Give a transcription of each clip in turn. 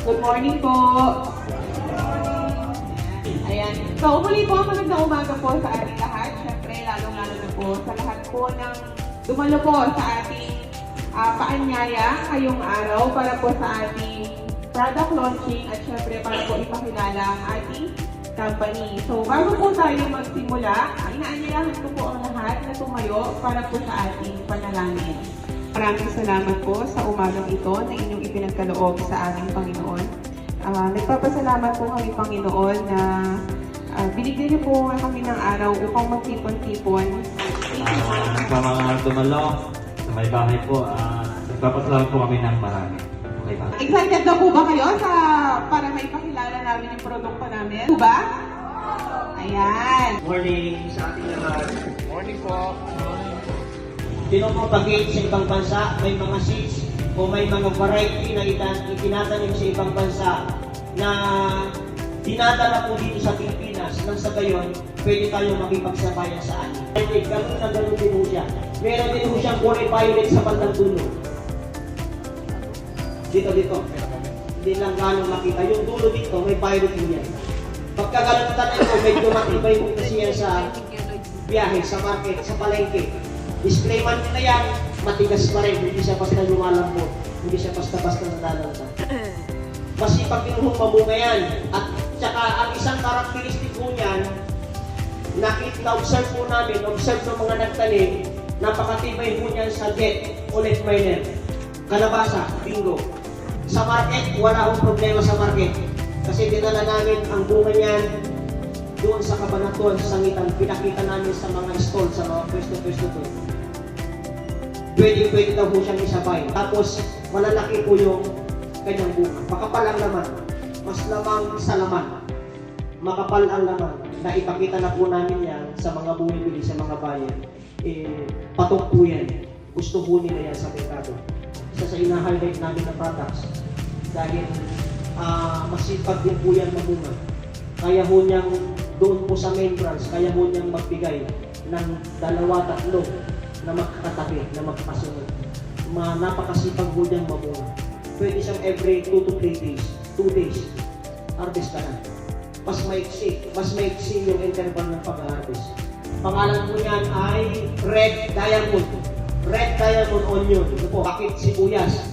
Good morning po. Ayan. So, muli po, magandang umaga po sa ating lahat. Siyempre, lalong-lalo na po sa lahat po ng dumalo po sa ating paanyaya ngayong araw para po sa ating product launching at siyempre para po ipakilala ang ating company. So, bago po tayo magsimula, inaanyayahan ko po ang lahat na tumayo para po sa ating panalangin. Maraming salamat po sa umagang ito na inyong ipinagkaloob sa aming Panginoon. Nagpapasalamat po kami, Panginoon, na binigyan niyo po kami ng araw upang magtipon-tipon. Mga dumalo sa may bahay po, nagpapasalamat po kami ng marami. Okay ba? Excited na po ba kayo para may pakilala namin yung produkto namin? Po ba? Ayan. Morning sa ating lahat. Morning po. Sino po pag-gate sa ibang bansa, may mga seeds o may mga variety na itinatanim sa ibang bansa na dinadala po dito sa Pilipinas nang sa gayon, pwede tayo makipagsabayan sa atin. Ganun na ganun din po siya. Meron din po siyang kulay violet sa bandang dulo. Dito. Hindi lang gano'ng makita. Yung dulo dito, may violet din yan. Pagka ganun tayo po, medyo matibay po kasi yan sa biyahe, sa market, sa palengke. Disclaimer nila yan, matigas pa rin, hindi siya basta lumalambot, hindi siya basta-basta nalalanta. Masipag kinuhong mamunga yan. At saka ang isang karakteristik po niyan, observe po namin, observe ng mga nagtanim, napakatibay po niyan sa jet o leaf miner. Kalabasa, bingo. Sa market, wala akong problema sa market. Kasi dinala namin ang bunga niyan doon sa Cabanatuan, sa Sangitan, pinakita namin sa mga stall, sa mga pwesto-pwesto doon. Pwede daw po siyang isabay. Tapos, malalaki po yung kanyang bunga. Makapal ang laman. Mas lamang sa laman. Makapal ang laman. Naipakita na po namin yan sa mga bumibili, sa mga buyer. Patok po yan. Gusto po nila yan sa merkado. Isa sa ina-highlight namin na products. Dahil masipag din po yan mamunga. Kaya ho niyang doon po sa main branch, kaya ho niyang magbigay ng 2-3 na magkakatabi, na magkasunod. Napakasipag ho niyang mamunga. Pwede siyang every 2 to 3 days. 2 days, harvest ka na. Mas maiksi yung interval ng pag-harvest. Pangalan po niyan ay Red Diamond. Red Diamond Onion. Ito po, bakit sibuyas?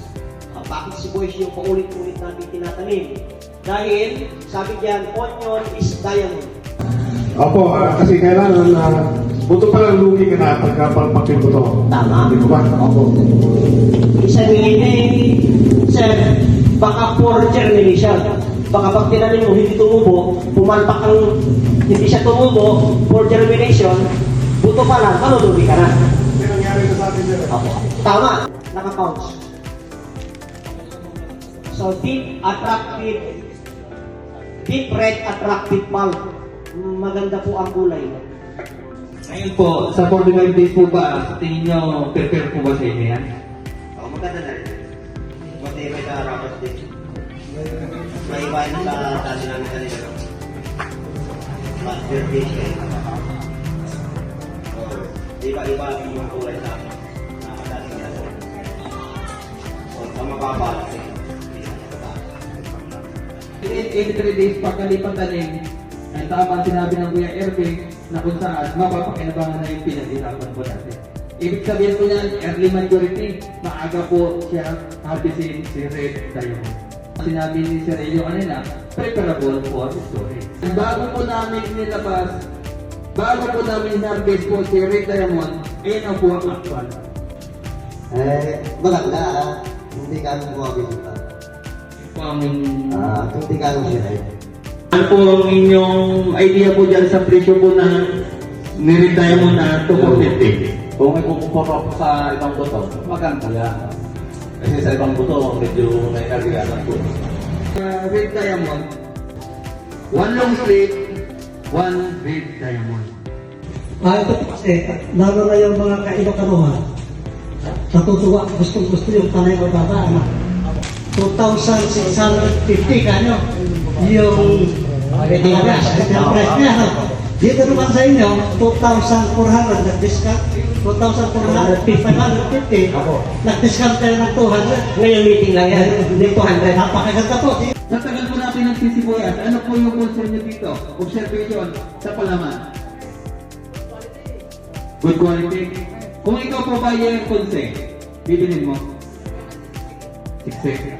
Bakit sibuyas yung paulit-ulit natin tinatanim? Dahil, sabi diyan, onion is diamond. Opo, kasi kailangan buto pa lang lugi ka na pagkapalpakin ko to. Tama. Hindi ko ba? Opo. Sabihin sir, baka for germination. Baka pag tinanim mo, hindi tumubo, pumalpak ang hindi siya tumubo, for germination, buto pa lang, malulugi ka na. Hindi nangyari na sa atin dyan. Opo. Tama. Naka-pouch. So, deep red attractive pulp. Maganda po ang kulay. Ngayon po, sa 45 days po ba, sa tingin nyo, prepare po ba sa inyo yan? Maganda na rin. Matibay ka rapat din. May iba na sa tali namin kanina. But 30 days kayo. Iba-iba yung kulay sa akin. Nakadali ka na rin. So, mababa. 83 days pagkalipan tanim, ay tama sinabi ng Kuya Erving na kung saan mapapakinabangan na yung pinag-irapan po natin. Ibig sabihin po niyan, early maturity, maaga po siya harvestin si Red Diamond. Sinabi ni Sir Elio kanina, preparable for storage. Bago po namin harvest po si Red Diamond, ayan ang po ang actual. Maganda, hindi ka nang bumabinta. Hindi ka nang siya. Ano po ang inyong idea po dyan sa presyo po na ni-Red Diamond na 250? Kung may kukumpara ko sa ibang buto, maganda yan. Kasi sa ibang buto, medyo may kagagalan po. Red Diamond, 1 long sleeve, 1 Red Diamond. Ito kasi, lalo na yung mga kailo-kaluhan. Natutuwa, gusto yung tanay ko baba, 2,650 kanyo. Yung price niya, no? Dito naman sa inyo, 2,400 na discount. 2,450. Ako. Nag-discount tayo ng 200. Ngayong meeting lang yan, hindi 200. Napakaganda po. Sa tagal po natin ng sisibuyas, ano po yung concern nyo dito? Observation sa palaman. Good quality. Kung ikaw po buyer consent, bibilin mo. 6